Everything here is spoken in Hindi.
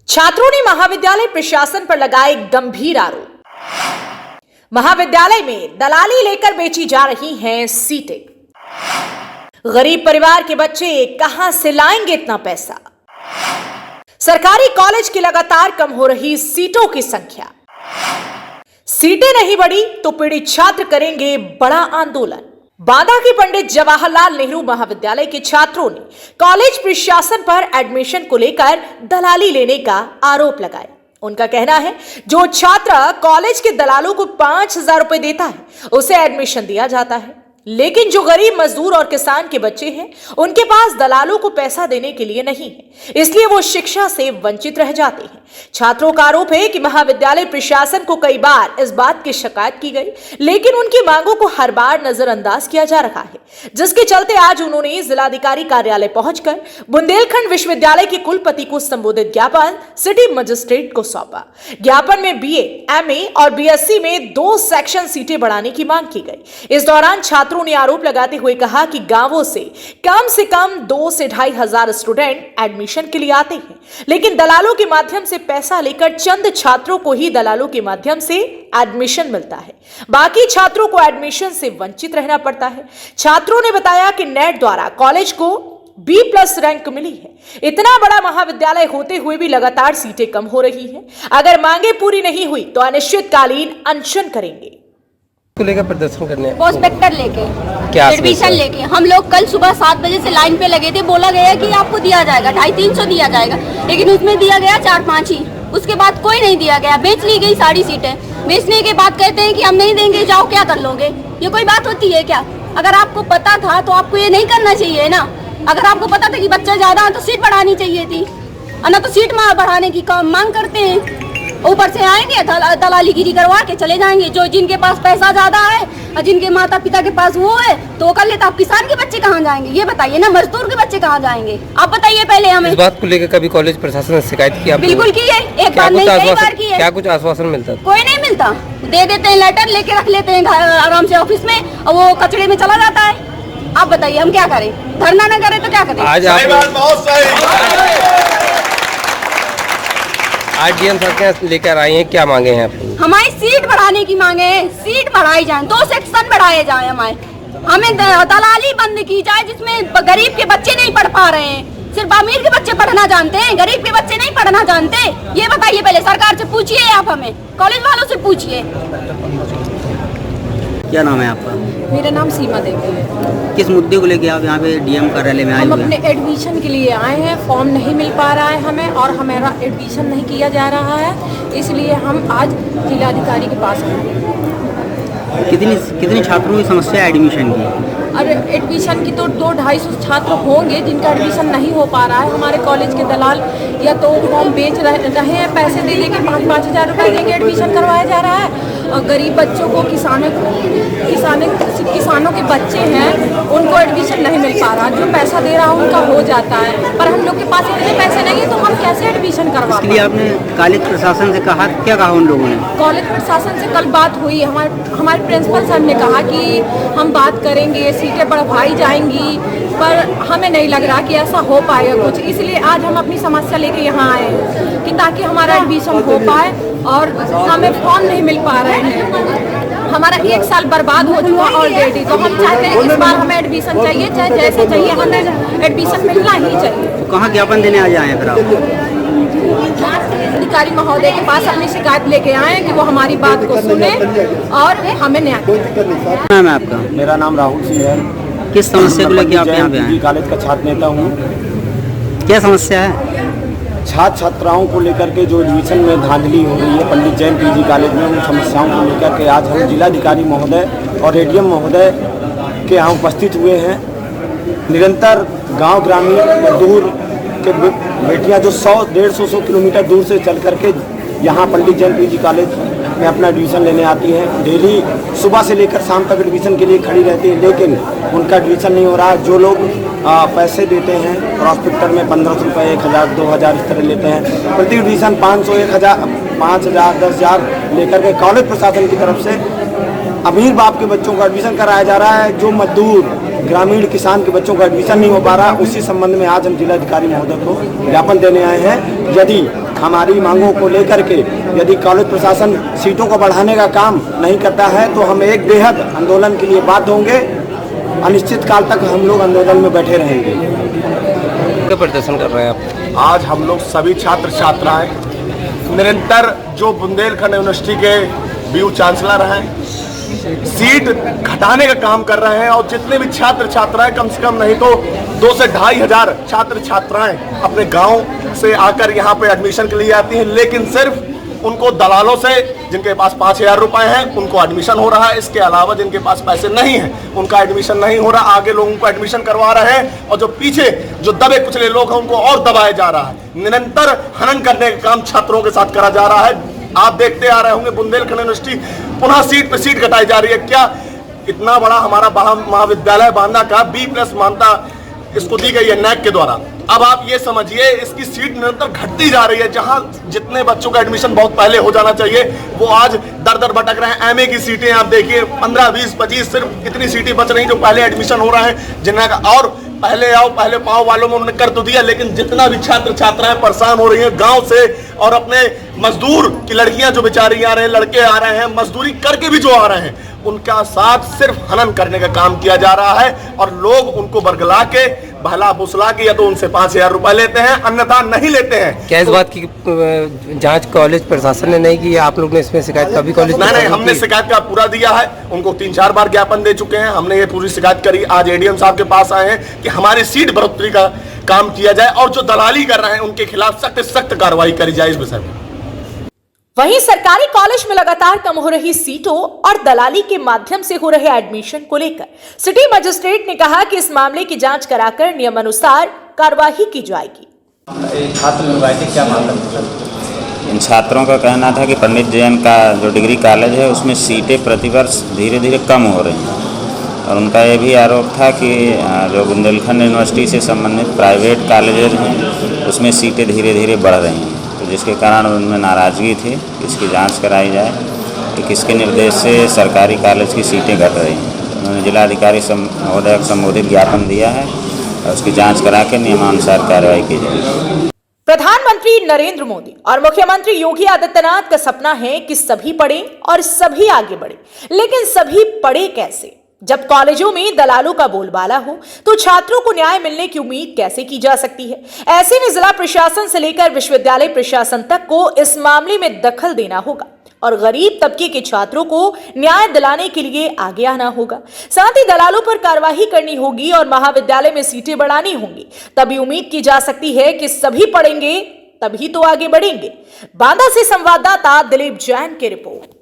छात्रों ने महाविद्यालय प्रशासन पर लगाए गंभीर आरोप। महाविद्यालय में दलाली लेकर बेची जा रही हैं सीटें। गरीब परिवार के बच्चे कहां से लाएंगे इतना पैसा। सरकारी कॉलेज की लगातार कम हो रही सीटों की संख्या। सीटें नहीं बढ़ी तो पीड़ित छात्र करेंगे बड़ा आंदोलन। बांदा के पंडित जवाहरलाल नेहरू महाविद्यालय के छात्रों ने कॉलेज प्रशासन पर एडमिशन को लेकर दलाली लेने का आरोप लगाया। उनका कहना है, जो छात्र कॉलेज के दलालों को 5,000 रुपए देता है उसे एडमिशन दिया जाता है, लेकिन जो गरीब मजदूर और किसान के बच्चे हैं उनके पास दलालों को पैसा देने के लिए नहीं है, इसलिए वो शिक्षा से वंचित रह जाते हैं। छात्रों का आरोप है कि महाविद्यालय प्रशासन को कई बार इस बात की शिकायत की गई, लेकिन उनकी मांगों को हर बार नजरअंदाज किया जा रहा है, जिसके चलते आज उन्होंने जिलाधिकारी कार्यालय पहुंचकर बुंदेलखंड विश्वविद्यालय के कुलपति को संबोधित ज्ञापन सिटी मजिस्ट्रेट को सौंपा। ज्ञापन में BA, MA और BSc में 2 सेक्शन सीटें बढ़ाने की मांग की गई। इस दौरान छात्रों ने आरोप लगाते हुए कहा कि गांवों से कम 2 से 2,500 हजार स्टूडेंट एडमिशन के लिए आते हैं, लेकिन दलालों के माध्यम से पैसा लेकर चंद छात्रों को ही दलालों के माध्यम से एडमिशन मिलता है, बाकी छात्रों को एडमिशन से वंचित रहना पड़ता है। छात्रों ने बताया कि नेट द्वारा कॉलेज को B+ रैंक मिली है। इतना बड़ा महाविद्यालय होते हुए भी लगातार सीटें कम हो रही हैं। अगर मांगे पूरी नहीं हुई तो अनिश्चितकालीन अनशन करेंगे। को लेकर प्रदर्शन करने प्रोस्पेक्टर लेके, क्या एडमिशन लेके हम लोग कल सुबह 7 बजे से लाइन पे लगे थे। बोला गया कि आपको दिया जाएगा 250-300 दिया जाएगा, लेकिन उसमें दिया गया 4-5 ही। उसके बाद कोई नहीं दिया गया, बेच ली गई सारी सीटें। बेचने के बाद कहते हैं कि हम नहीं देंगे, जाओ क्या कर लोगे। ये कोई बात होती है क्या? अगर आपको पता था तो आपको ये नहीं करना चाहिए ना। अगर आपको पता था कि बच्चा ज्यादा है तो सीट बढ़ानी चाहिए थी, ना तो सीट बढ़ाने की मांग करते हैं। ऊपर से आएंगे दलालीगिरी करवा के चले जाएंगे। जो जिनके पास पैसा ज्यादा है और जिनके माता पिता के पास वो है तो वो कर लेता। आप किसान के बच्चे कहाँ जाएंगे ये बताइए ना, मजदूर के बच्चे कहाँ जाएंगे आप बताइए पहले हमें। इस बात को लेकर कभी कॉलेज प्रशासन ने शिकायत की? बिल्कुल की है, एक बार नहीं कई बार की है। क्या कुछ आश्वासन मिलता? कोई नहीं मिलता, दे देते हैं लेटर, लेके रख लेते हैं आराम से ऑफिस में और वो कचड़े में चला जाता है। आप बताइए हम क्या करें? धरना न करें तो क्या करें? आज DM सरकार लेकर आई हैं, क्या मांगे हैं आपकी? हमारी सीट बढ़ाने की मांगे है। सीट बढ़ाई जाए, 2 सेक्शन बढ़ाए जाए हमारे। हमें दलाली बंद की जाए जिसमें गरीब के बच्चे नहीं पढ़ पा रहे हैं। सिर्फ अमीर के बच्चे पढ़ना जानते हैं, गरीब के बच्चे नहीं पढ़ना जानते। ये बताइए पहले, सरकार से पूछिए, आप हमें कॉलेज वालों से पूछिए। क्या नाम है आपका? मेरा नाम सीमा देवी है। किस मुद्दे को लेके आप यहाँ पे DM कार्यालय में आए हम हुए अपने हैं? एडमिशन के लिए आए हैं, फॉर्म नहीं मिल पा रहा है हमें और हमारा एडमिशन नहीं किया जा रहा है, इसलिए हम आज जिलाधिकारी के पास आए। कितनी छात्रों की समस्या है एडमिशन की? और एडमिशन की तो 200-250 छात्र होंगे जिनका एडमिशन नहीं हो पा रहा है। हमारे कॉलेज के दलाल या तो फॉर्म बेच रहे हैं, पैसे दे के 5-5 हज़ार रुपये देके एडमिशन करवाया जा रहा है, और गरीब बच्चों को किसानों के बच्चे हैं उनको एडमिशन नहीं मिल पा रहा। जो पैसा दे रहा है उनका हो जाता है, पर हम लोग के पास इतने पैसे नहीं है तो हम कैसे एडमिशन करवा पाएं? इसलिए आपने कॉलेज प्रशासन से कहा, क्या कहा उन लोगों ने? कॉलेज प्रशासन से कल बात हुई। हमारे प्रिंसिपल सर ने कहा कि हम बात करेंगे, सीटें बढ़वाई जाएंगी, पर हमें नहीं लग रहा कि ऐसा हो पाएगा कुछ। इसलिए आज हम अपनी समस्या लेके यहाँ आए हैं कि ताकि हमारा एडमिशन हो पाए, और हमें फॉर्म नहीं मिल पा रहे हैं। हमारा 1 साल बर्बाद हो चुका ऑलरेडी, तो हम चाहते हैं इस बार हमें एडमिशन चाहिए, चाहे जैसे चाहिए, हमें एडमिशन मिलना ही चाहिए। तो कहाँ ज्ञापन देने आज आए हैं फिर आप? अधिकारी महोदय के पास अपनी शिकायत लेके आए कि वो हमारी बात को सुने और हमें न्याय दें। नाम है आपका? मेरा नाम राहुल सिंह है। किस समस्या को लेकर आप यहाँ पे आए? कॉलेज का छात्र नेता हूँ। क्या समस्या है? छात्र छात्राओं को लेकर के जो एडमिशन में धांधली हो रही है पंडित जैन PG कॉलेज में, उन समस्याओं को लेकर के आज हम जिलाधिकारी महोदय और ADM महोदय के यहाँ उपस्थित हुए हैं। निरंतर गांव ग्रामीण मजदूर के बेटियां जो 100-150 किलोमीटर दूर से चल करके यहाँ पंडित जैन PG कॉलेज में अपना एडमिशन लेने आती हैं। डेली सुबह से लेकर शाम तक एडमिशन के लिए खड़ी रहती है, लेकिन उनका एडमिशन नहीं हो रहा है। जो लोग पैसे देते हैं प्रॉस्पेक्टर में 1500 रुपये, 1000, 2000 इस तरह लेते हैं। प्रति एडमिशन 500, 1000, 5000, 10,000 लेकर के कॉलेज प्रशासन की तरफ से अमीर बाप के बच्चों का एडमिशन कराया जा रहा है। जो मजदूर ग्रामीण किसान के बच्चों का एडमिशन नहीं हो पा रहा, उसी संबंध में आज हम जिलाधिकारी महोदय को ज्ञापन देने आए हैं। यदि हमारी मांगों को लेकर के यदि कॉलेज प्रशासन सीटों को बढ़ाने का काम नहीं करता है तो हम एक बेहद आंदोलन के लिए बाध्य होंगे। अनिश्चित काल तक हम लोग आंदोलन में बैठे रहेंगे। क्या प्रदर्शन कर रहे हैं आप? आज हम लोग सभी छात्र छात्राएं निरंतर जो बुंदेलखंड यूनिवर्सिटी के बीयू चांसलर हैं सीट घटाने का काम कर रहे हैं और जितने भी छात्र छात्राएं कम से कम नहीं तो 2 से 2.5 हजार छात्र छात्राएं अपने गांव से आकर यहां पे एडमिशन के लिए आती हैं, लेकिन सिर्फ उनको दलालों से जिनके पास 5,000 रुपए हैं उनको एडमिशन हो रहा है। इसके अलावा जिनके पास पैसे नहीं हैं उनका एडमिशन नहीं हो रहा। आगे लोगों को एडमिशन करवा रहे हैं और जो पीछे जो दबे कुचले लोग हैं उनको और दबाया जा रहा है। निरंतर हनन करने का काम छात्रों के साथ करा जा रहा है। आप देखते आ रहे होंगे बुंदेलखंड यूनिवर्सिटी पुनः सीट पे सीट घटाई जा रही है। क्या इतना बड़ा हमारा महाविद्यालय बांदा का B+ मान्यता इसको दी गई है नैक के द्वारा। अब आप ये समझिए इसकी सीट निरंतर घटती जा रही है। जहां जितने बच्चों का एडमिशन बहुत पहले हो जाना चाहिए वो आज दर दर भटक रहे हैं। MA की सीटें आप देखिए 15, 20, 25 सिर्फ इतनी सीटें बच रही जो पहले एडमिशन हो रहा है जिनका और पहले आओ पहले पाओ वालों में उन्होंने कर तो दिया, लेकिन जितना भी छात्र छात्राएं परेशान हो रही हैं गांव से और अपने मजदूर की लड़कियां जो बेचारी आ रहे हैं, लड़के आ रहे हैं, मजदूरी करके भी जो आ रहे हैं उनका साथ सिर्फ हनन करने का काम किया जा रहा है और लोग उनको बरगला के बहला फुसला के या तो उनसे 5,000 रुपए लेते हैं अन्यथा नहीं लेते हैं। क्या इस बात की जांच कॉलेज प्रशासन ने नहीं की? आप लोग ने इसमें शिकायत कभी कॉलेज? नहीं, हमने शिकायत का पूरा दिया है। उनको 3-4 बार ज्ञापन दे चुके हैं। हमने ये पूरी शिकायत करी। आज ADM साहब के पास आए हैं कि हमारी सीट बढ़ोतरी का काम किया जाए और जो दलाली कर रहे हैं उनके खिलाफ सख्त सख्त कार्रवाई करी जाए इस विषय में। वहीं सरकारी कॉलेज में लगातार कम हो रही सीटों और दलाली के माध्यम से हो रहे एडमिशन को लेकर सिटी मजिस्ट्रेट ने कहा कि इस मामले की जांच कराकर नियमानुसार कार्यवाही की जाएगी। इन छात्रों का कहना था कि पंडित जैन का जो डिग्री कॉलेज है उसमें सीटें प्रतिवर्ष धीरे धीरे कम हो रही हैं और उनका ये भी आरोप था कि जो बुंदेलखंड यूनिवर्सिटी से संबंधित प्राइवेट कॉलेजेस हैं उसमें सीटें धीरे धीरे बढ़ रही हैं, तो जिसके कारण उनमें नाराज़गी थी कि इसकी जांच कराई जाए कि किसके निर्देश से सरकारी कॉलेज की सीटें घट रही हैं। उन्होंने जिलाधिकारी महोदय को संबोधित ज्ञापन दिया है और उसकी जांच करा के नियमानुसार कार्रवाई की जाए। प्रधानमंत्री नरेंद्र मोदी और मुख्यमंत्री योगी आदित्यनाथ का सपना है कि सभी पढ़ें और सभी आगे बढ़े, लेकिन सभी पढ़े कैसे? जब कॉलेजों में दलालों का बोलबाला हो तो छात्रों को न्याय मिलने की उम्मीद कैसे की जा सकती है? ऐसे में जिला प्रशासन से लेकर विश्वविद्यालय प्रशासन तक को इस मामले में दखल देना होगा और गरीब तबके के छात्रों को न्याय दिलाने के लिए आगे आना होगा। साथ ही दलालों पर कार्रवाई करनी होगी और महाविद्यालय में सीटें बढ़ानी होंगी। तभी उम्मीद की जा सकती है कि सभी पढ़ेंगे तभी तो आगे बढ़ेंगे। बांदा से संवाददाता दिलीप जैन की रिपोर्ट।